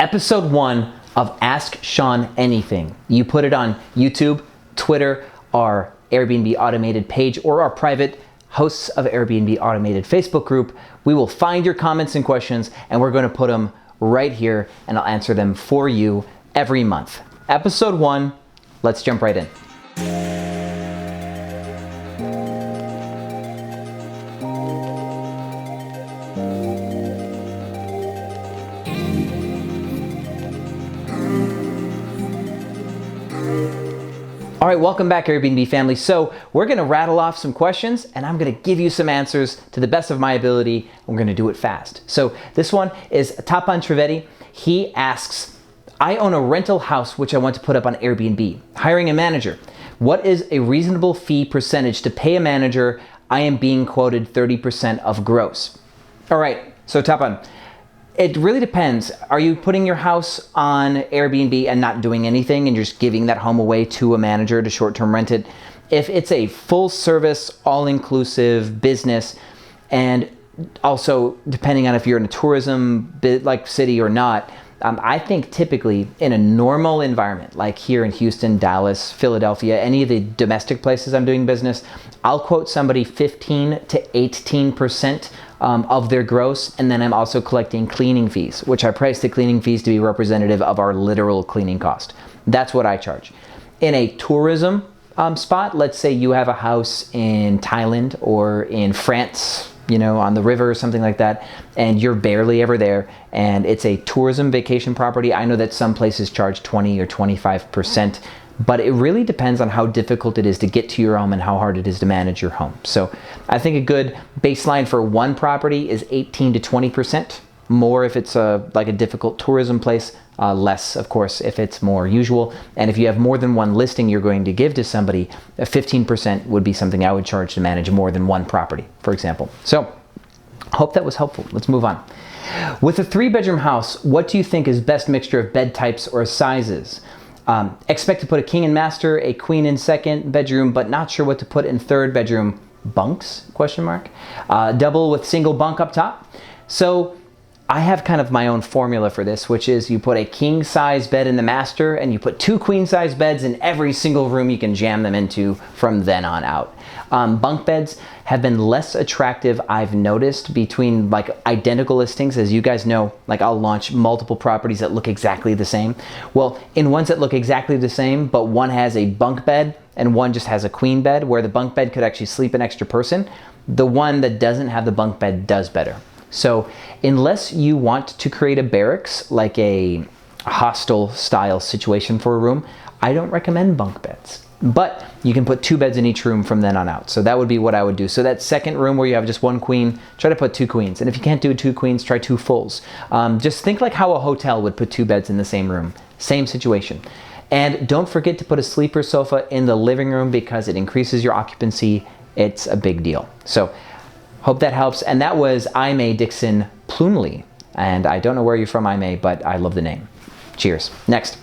episode 1 of Ask Sean Anything. You put it on YouTube, Twitter, our Airbnb Automated page, or our private Hosts of Airbnb Automated Facebook group. We will find your comments and questions, and we're going to put them right here, and I'll answer them for you every month. Episode 1, let's jump right in. All right, welcome back, Airbnb family. So we're gonna rattle off some questions and I'm gonna give you some answers to the best of my ability. We're gonna do it fast. So this one is Tapan Trivedi. He asks, I own a rental house which I want to put up on Airbnb. Hiring a manager. What is a reasonable fee percentage to pay a manager? I am being quoted 30% of gross. All right, so Tapan, it really depends. Are you putting your house on Airbnb and not doing anything and just giving that home away to a manager to short-term rent it? If it's a full service, all-inclusive business, and also depending on if you're in a tourism like city or not, I think typically in a normal environment, like here in Houston, Dallas, Philadelphia, any of the domestic places I'm doing business, I'll quote somebody 15 to 18% of their gross, and then I'm also collecting cleaning fees, which I price the cleaning fees to be representative of our literal cleaning cost. That's what I charge. In a tourism spot, let's say you have a house in Thailand or in France, you know, on the river or something like that, and you're barely ever there, and it's a tourism vacation property. I know that some places charge 20 or 25%, but it really depends on how difficult it is to get to your home and how hard it is to manage your home. So I think a good baseline for one property is 18 to 20%. More if it's like a difficult tourism place, less, of course, if it's more usual. And if you have more than one listing you're going to give to somebody, 15% would be something I would charge to manage more than one property, for example. So hope that was helpful. Let's move on. With a 3-bedroom house, what do you think is best mixture of bed types or sizes? Expect to put a king and master, a queen in 2nd bedroom, but not sure what to put in 3rd bedroom. Bunks? Question mark. Double with single bunk up top. So I have kind of my own formula for this, which is you put a king size bed in the master and you put 2 queen size beds in every single room you can jam them into from then on out. Bunk beds have been less attractive, I've noticed, between like identical listings. As you guys know, like I'll launch multiple properties that look exactly the same. Well, in ones that look exactly the same, but one has a bunk bed and one just has a queen bed, where the bunk bed could actually sleep an extra person, the one that doesn't have the bunk bed does better. So unless you want to create a barracks, like a hostel style situation for a room, I don't recommend bunk beds. But you can put 2 beds in each room from then on out. So that would be what I would do. So that 2nd room where you have just 1 queen, try to put 2 queens. And if you can't do 2 queens, try 2 fulls. Just think like how a hotel would put 2 beds in the same room. Same situation. And don't forget to put a sleeper sofa in the living room because it increases your occupancy. It's a big deal. So hope that helps. And that was Aimee Dixon Plumley. And I don't know where you're from, Aimee, but I love the name. Cheers. Next.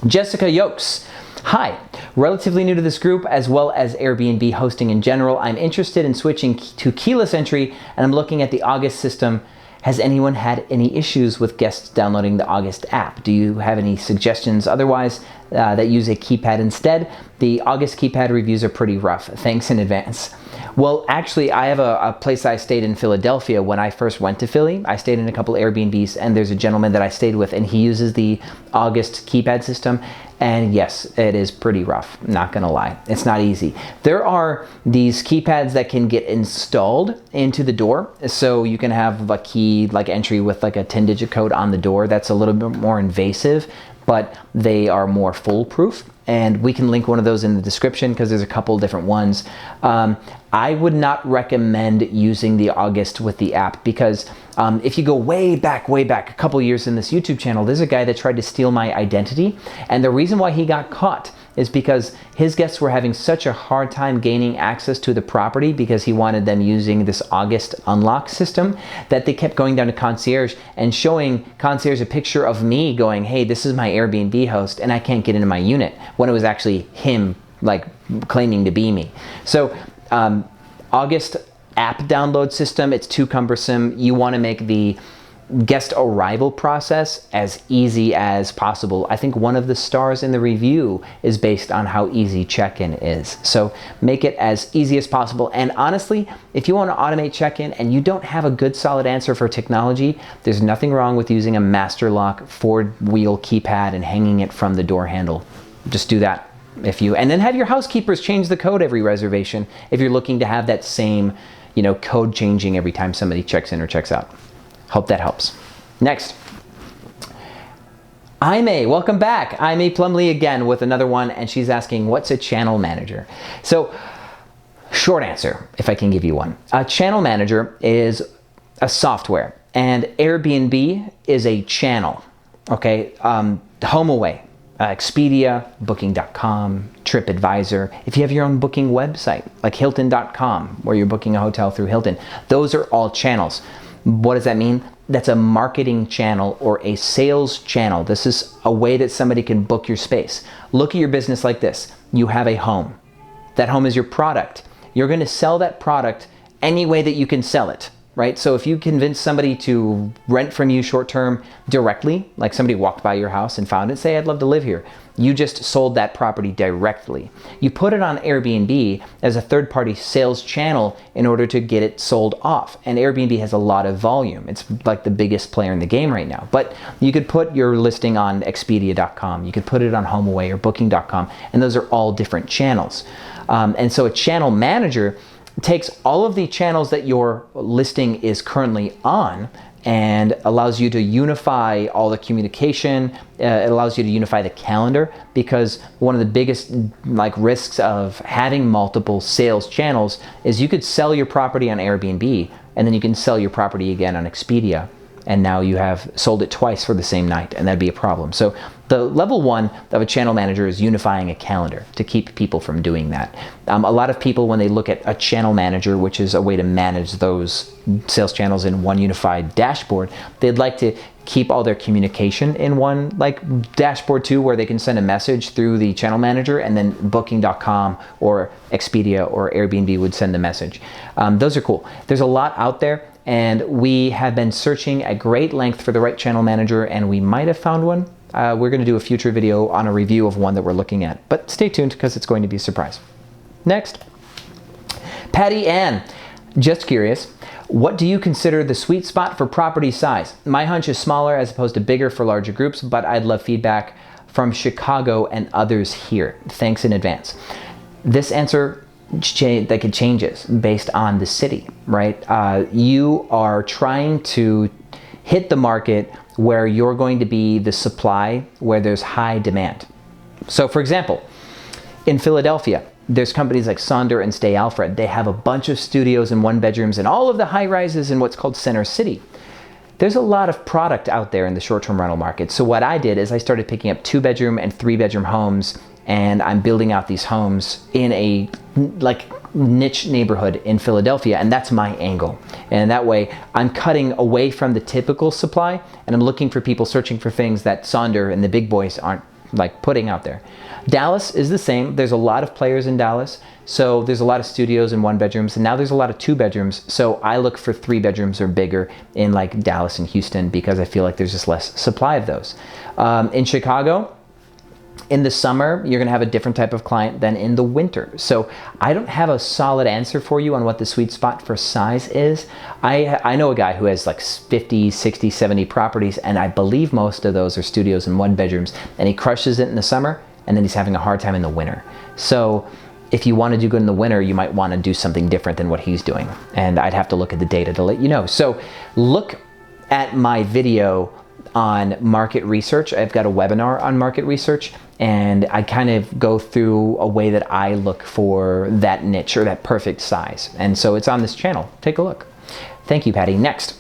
Jessica Yokes. Hi, relatively new to this group as well as Airbnb hosting in general. I'm interested in switching to keyless entry and I'm looking at the August system. Has anyone had any issues with guests downloading the August app? Do you have any suggestions otherwise that use a keypad instead? The August keypad reviews are pretty rough. Thanks in advance. Well, actually, I have a place I stayed in Philadelphia when I first went to Philly. I stayed in a couple Airbnbs, and there's a gentleman that I stayed with, and he uses the August keypad system. And yes, it is pretty rough, not gonna lie. It's not easy. There are these keypads that can get installed into the door. So you can have a key like entry with like a 10-digit code on the door. That's a little bit more invasive, but they are more foolproof. And we can link one of those in the description because there's a couple different ones. I would not recommend using the August with the app because if you go way back, a couple years in this YouTube channel, there's a guy that tried to steal my identity. And the reason why he got caught is because his guests were having such a hard time gaining access to the property because he wanted them using this August unlock system that they kept going down to concierge and showing concierge a picture of me going, hey, this is my Airbnb host and I can't get into my unit, when it was actually him like claiming to be me. So August app download system, it's too cumbersome. You want to make the guest arrival process as easy as possible. I think one of the stars in the review is based on how easy check-in is. So make it as easy as possible. And honestly, if you want to automate check-in and you don't have a good solid answer for technology, there's nothing wrong with using a master lock 4-wheel keypad and hanging it from the door handle. Just do that. And then have your housekeepers change the code every reservation if you're looking to have that same, code changing every time somebody checks in or checks out. Hope that helps. Next. Aimee, welcome back. Aimee Plumley again with another one, and she's asking, what's a channel manager? So, short answer, if I can give you one. A channel manager is a software, and Airbnb is a channel, okay? HomeAway, Expedia, Booking.com, TripAdvisor. If you have your own booking website, like Hilton.com, where you're booking a hotel through Hilton, those are all channels. What does that mean? That's a marketing channel or a sales channel. This is a way that somebody can book your space. Look at your business like this. You have a home. That home is your product. You're going to sell that product any way that you can sell it, right? So if you convince somebody to rent from you short term directly, like somebody walked by your house and found it, say, I'd love to live here. You just sold that property directly. You put it on Airbnb as a third-party sales channel in order to get it sold off. And Airbnb has a lot of volume. It's like the biggest player in the game right now. But you could put your listing on Expedia.com. You could put it on HomeAway or Booking.com. And those are all different channels. And so a channel manager takes all of the channels that your listing is currently on and allows you to unify all the communication. It allows you to unify the calendar, because one of the biggest risks of having multiple sales channels is you could sell your property on Airbnb and then you can sell your property again on Expedia, and now you have sold it twice for the same night, and that'd be a problem. So the level one of a channel manager is unifying a calendar to keep people from doing that. A lot of people, when they look at a channel manager, which is a way to manage those sales channels in one unified dashboard, they'd like to keep all their communication in one dashboard too, where they can send a message through the channel manager, and then Booking.com or Expedia or Airbnb would send the message. Those are cool. There's a lot out there, and we have been searching at great length for the right channel manager, and we might have found one. We're going to do a future video on a review of one that we're looking at, but stay tuned because it's going to be a surprise. Next, Patty Ann, just curious, what do you consider the sweet spot for property size? My hunch is smaller as opposed to bigger for larger groups, but I'd love feedback from Chicago and others here. Thanks in advance. This answer it changes based on the city, right? You are trying to hit the market where you're going to be the supply where there's high demand. So for example, in Philadelphia, there's companies like Sonder and Stay Alfred. They have a bunch of studios and one bedrooms and all of the high rises in what's called Center City. There's a lot of product out there in the short-term rental market. So what I did is I started picking up 2-bedroom and 3-bedroom homes, and I'm building out these homes in a niche neighborhood in Philadelphia, and that's my angle. And that way I'm cutting away from the typical supply, and I'm looking for people searching for things that Sonder and the big boys aren't putting out there. Dallas is the same. There's a lot of players in Dallas, so there's a lot of studios and 1-bedrooms, and now there's a lot of 2-bedrooms, so I look for 3-bedrooms or bigger in Dallas and Houston, because I feel like there's just less supply of those. In Chicago, in the summer, you're gonna have a different type of client than in the winter. So I don't have a solid answer for you on what the sweet spot for size is. I know a guy who has 50, 60, 70 properties, and I believe most of those are studios and 1-bedrooms, and he crushes it in the summer, and then he's having a hard time in the winter. So if you want to do good in the winter, you might want to do something different than what he's doing. And I'd have to look at the data to let you know. So look at my video on market research. I've got a webinar on market research, and I kind of go through a way that I look for that niche or that perfect size. And so it's on this channel. Take a look. Thank you, Patty. Next.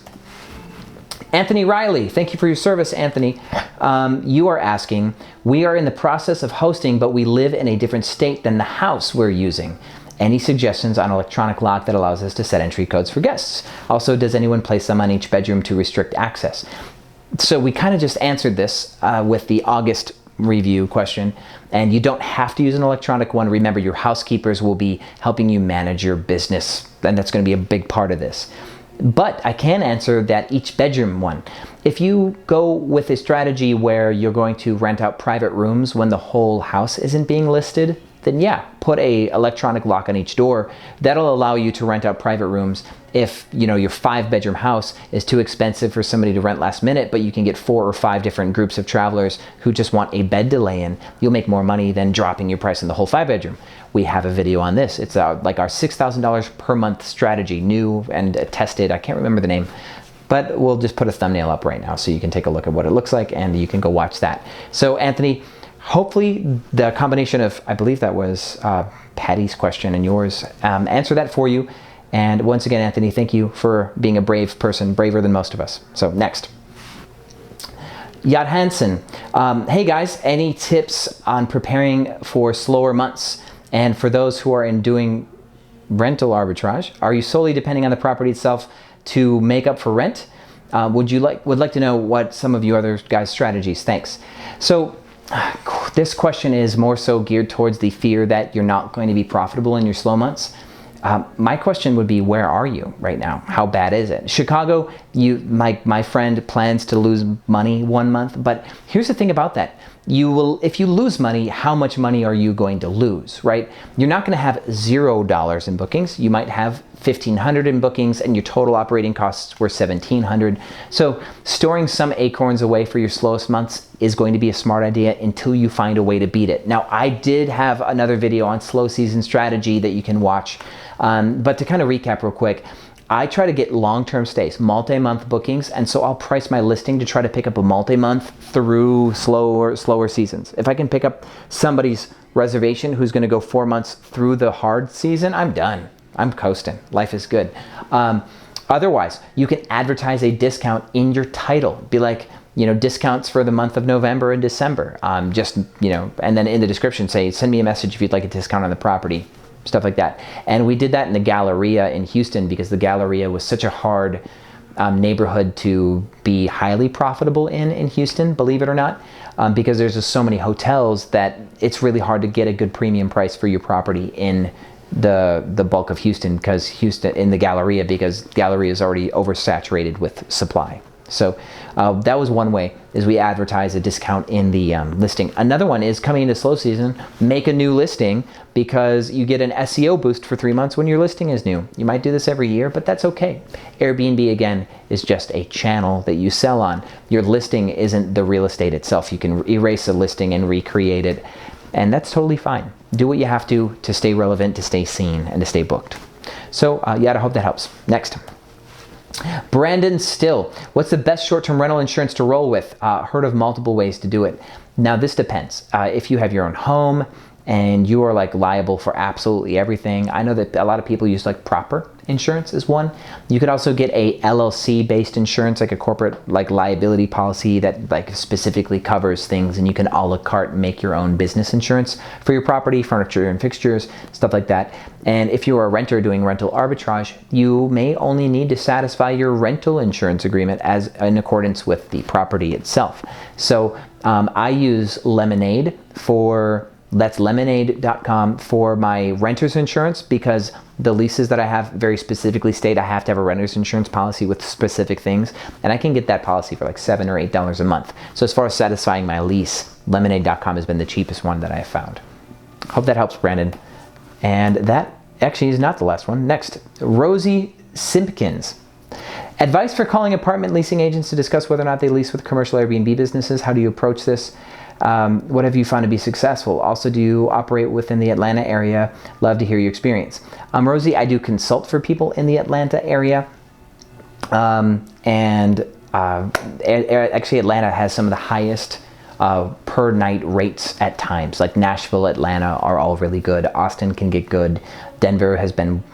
Anthony Riley, thank you for your service, Anthony. You are asking, we are in the process of hosting, but we live in a different state than the house we're using. Any suggestions on electronic lock that allows us to set entry codes for guests? Also, does anyone place them on each bedroom to restrict access? So we kind of just answered this with the August review question, and you don't have to use an electronic one. Remember, your housekeepers will be helping you manage your business, and that's going to be a big part of this. But I can answer that each bedroom one. If you go with a strategy where you're going to rent out private rooms when the whole house isn't being listed, then yeah, put a electronic lock on each door. That'll allow you to rent out private rooms if your 5-bedroom house is too expensive for somebody to rent last minute, but you can get 4 or 5 different groups of travelers who just want a bed to lay in. You'll make more money than dropping your price in the whole 5-bedroom. We have a video on this. It's like our $6,000 per month strategy, new and tested. I can't remember the name, but we'll just put a thumbnail up right now so you can take a look at what it looks like and you can go watch that. So Anthony, hopefully the combination of, I believe that was Patty's question and yours, answer that for you. And once again, Anthony, thank you for being a brave person, braver than most of us. So next. Yad Hansen. Hey guys, any tips on preparing for slower months? And for those who are doing rental arbitrage, are you solely depending on the property itself to make up for rent? Would like to know what some of you other guys' strategies. Thanks. So this question is more so geared towards the fear that you're not going to be profitable in your slow months. My question would be, where are you right now? How bad is it? Chicago, my friend plans to lose money 1 month, but here's the thing about that. If you lose money, how much money are you going to lose, right? You're not going to have $0 in bookings. You might have $1,500 in bookings and your total operating costs were $1,700. So storing some acorns away for your slowest months is going to be a smart idea until you find a way to beat it. Now, I did have another video on slow season strategy that you can watch, but to kind of recap real quick, I try to get long-term stays, multi-month bookings, and so I'll price my listing to try to pick up a multi-month through slower seasons. If I can pick up somebody's reservation who's going to go 4 months through the hard season, I'm done. I'm coasting. Life is good. Otherwise, you can advertise a discount in your title. Be like, discounts for the month of November and December. And then in the description say, send me a message if you'd like a discount on the property. Stuff like that. And we did that in the Galleria in Houston because the Galleria was such a hard neighborhood to be highly profitable in Houston, believe it or not, because there's just so many hotels that it's really hard to get a good premium price for your property in the bulk of Houston, because Galleria is already oversaturated with supply. So that was one way, is we advertise a discount in the listing. Another one is coming into slow season, make a new listing because you get an SEO boost for 3 months when your listing is new. You might do this every year, but that's okay. Airbnb, again, is just a channel that you sell on. Your listing isn't the real estate itself. You can erase a listing and recreate it, and that's totally fine. Do what you have to stay relevant, to stay seen, and to stay booked. So yeah, I hope that helps. Next. Brandon Still, what's the best short-term rental insurance to roll with? Heard of multiple ways to do it. Now this depends. If you have your own home and you are liable for absolutely everything, I know that a lot of people use proper insurance is one. You could also get a LLC based insurance, like a corporate liability policy that specifically covers things, and you can a la carte make your own business insurance for your property, furniture and fixtures, stuff like that. And if you're a renter doing rental arbitrage, you may only need to satisfy your rental insurance agreement as in accordance with the property itself. So I use Lemonade that's lemonade.com for my renter's insurance, because the leases that I have very specifically state I have to have a renter's insurance policy with specific things, and I can get that policy for $7 or $8 a month. So as far as satisfying my lease, lemonade.com has been the cheapest one that I have found. Hope that helps, Brandon. And that actually is not the last one. Next, Rosie Simpkins. Advice for calling apartment leasing agents to discuss whether or not they lease with commercial Airbnb businesses. How do you approach this? What have you found to be successful? Also, do you operate within the Atlanta area? Love to hear your experience. Rosie, I do consult for people in the Atlanta area. Actually Atlanta has some of the highest per night rates at times. Like Nashville, Atlanta are all really good. Austin can get good. Denver has been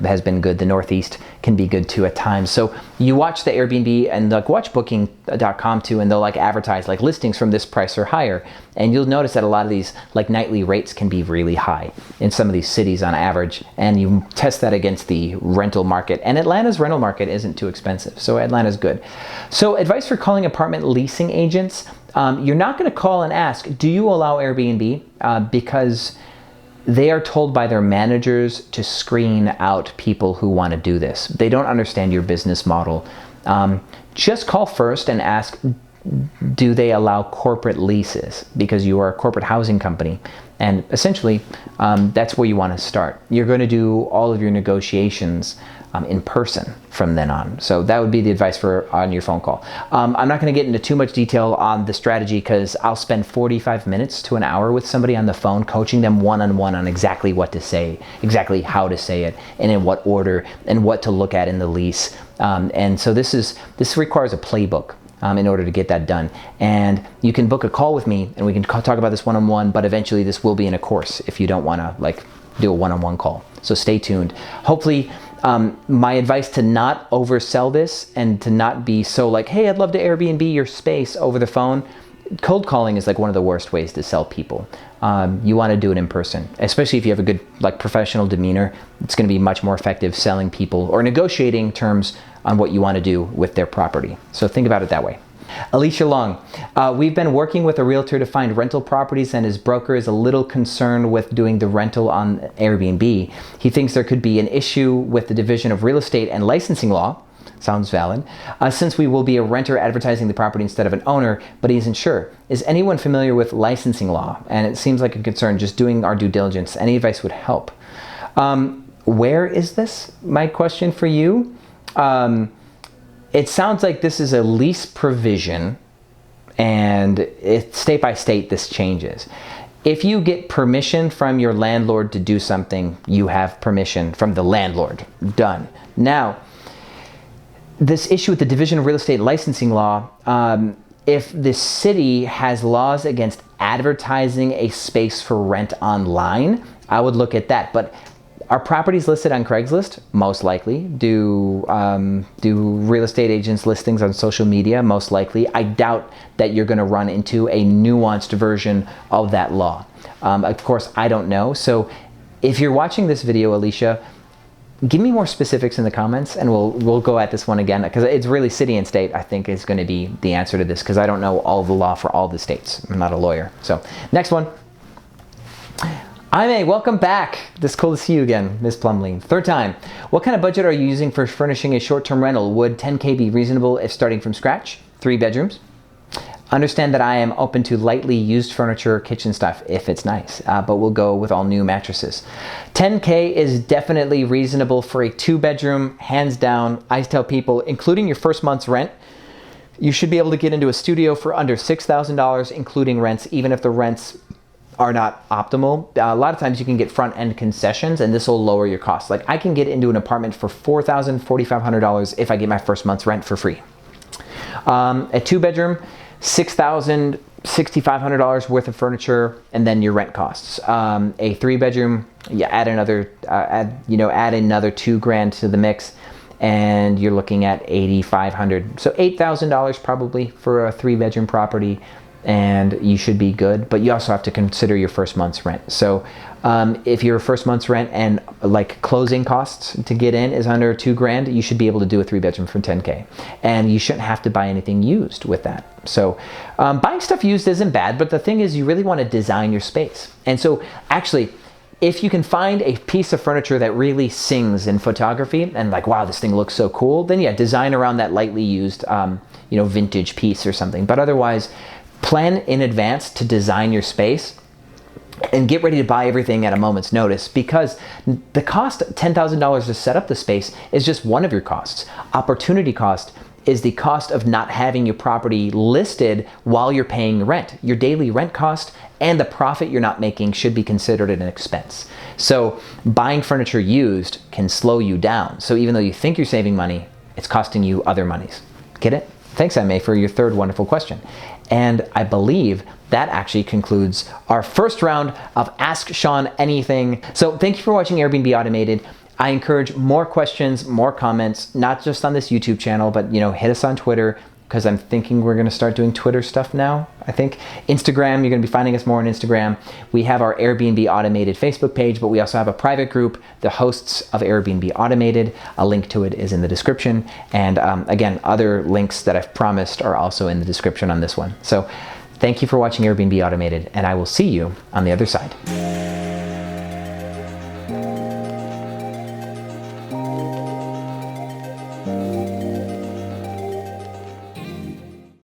good. The Northeast can be good too at times. So you watch the Airbnb and watch booking.com too, and they'll advertise listings from this price or higher. And you'll notice that a lot of these nightly rates can be really high in some of these cities on average. And you test that against the rental market. And Atlanta's rental market isn't too expensive. So Atlanta's good. So advice for calling apartment leasing agents. You're not going to call and ask, do you allow Airbnb? Because they are told by their managers to screen out people who want to do this. They don't understand your business model. Just call first and ask, do they allow corporate leases? Because you are a corporate housing company. And essentially, that's where you want to start. You're going to do all of your negotiations in person from then on. So that would be the advice for on your phone call. I'm not going to get into too much detail on the strategy because I'll spend 45 minutes to an hour with somebody on the phone, coaching them one-on-one on exactly what to say, exactly how to say it, and in what order, and what to look at in the lease. And so this requires a playbook in order to get that done. And you can book a call with me and we can talk about this one-on-one, but eventually this will be in a course if you don't want to do a one-on-one call. So stay tuned. Hopefully, my advice to not oversell this and to not be so like, hey, I'd love to Airbnb your space over the phone. Cold calling is one of the worst ways to sell people. You want to do it in person, especially if you have a good professional demeanor. It's going to be much more effective selling people or negotiating terms on what you want to do with their property. So think about it that way. Alicia Long, we've been working with a realtor to find rental properties and his broker is a little concerned with doing the rental on Airbnb. He thinks there could be an issue with the Division of Real Estate and Licensing Law. Sounds valid. Since we will be a renter advertising the property instead of an owner, but he isn't sure. Is anyone familiar with licensing law? And it seems like a concern, just doing our due diligence. Any advice would help. Where is this? My question for you. It sounds like this is a lease provision and state by state this changes. If you get permission from your landlord to do something, you have permission from the landlord. Done. Now, this issue with the Division of Real Estate Licensing Law, if the city has laws against advertising a space for rent online, I would look at that. But are properties listed on Craigslist? Most likely. Do real estate agents list things on social media? Most likely. I doubt that you're going to run into a nuanced version of that law. Of course, I don't know. So if you're watching this video, Alicia, give me more specifics in the comments and we'll go at this one again because it's really city and state I think is going to be the answer to this because I don't know all the law for all the states. I'm not a lawyer. So next one. May, welcome back. It's cool to see you again, Ms. Plumley. Third time. What kind of budget are you using for furnishing a short-term rental? Would $10K be reasonable if starting from scratch? 3 bedrooms. Understand that I am open to lightly used furniture, kitchen stuff, if it's nice, but we'll go with all new mattresses. $10K is definitely reasonable for a 2-bedroom, hands down. I tell people, including your first month's rent, you should be able to get into a studio for under $6,000, including rents, even if the rents are not optimal. A lot of times you can get front-end concessions and this will lower your costs. I can get into an apartment for $4,000, $4,500 if I get my first month's rent for free. A 2-bedroom, $6,000, $6,500 worth of furniture, and then your rent costs. A 3-bedroom, you add another $2,000 to the mix, and you're looking at $8,500. So $8,000 probably for a 3-bedroom property, and you should be good. But you also have to consider your first month's rent. So if your first month's rent and closing costs to get in is under $2,000, you should be able to do a 3-bedroom for $10K, and you shouldn't have to buy anything used with that. So buying stuff used isn't bad, but the thing is you really want to design your space. And so actually, if you can find a piece of furniture that really sings in photography and wow, this thing looks so cool, then yeah, design around that lightly used vintage piece or something. But otherwise, plan in advance to design your space and get ready to buy everything at a moment's notice, because the cost, $10,000 to set up the space, is just one of your costs. Opportunity cost is the cost of not having your property listed while you're paying rent. Your daily rent cost and the profit you're not making should be considered an expense. So buying furniture used can slow you down. So even though you think you're saving money, it's costing you other monies. Get it? Thanks, May, for your third wonderful question. And I believe that actually concludes our first round of Ask Sean Anything. So thank you for watching Airbnb Automated. I encourage more questions, more comments, not just on this YouTube channel, but hit us on Twitter, because I'm thinking we're going to start doing Twitter stuff now. I think Instagram, you're going to be finding us more on Instagram. We have our Airbnb Automated Facebook page, but we also have a private group, the Hosts of Airbnb Automated. A link to it is in the description. And again, other links that I've promised are also in the description on this one. So thank you for watching Airbnb Automated, and I will see you on the other side.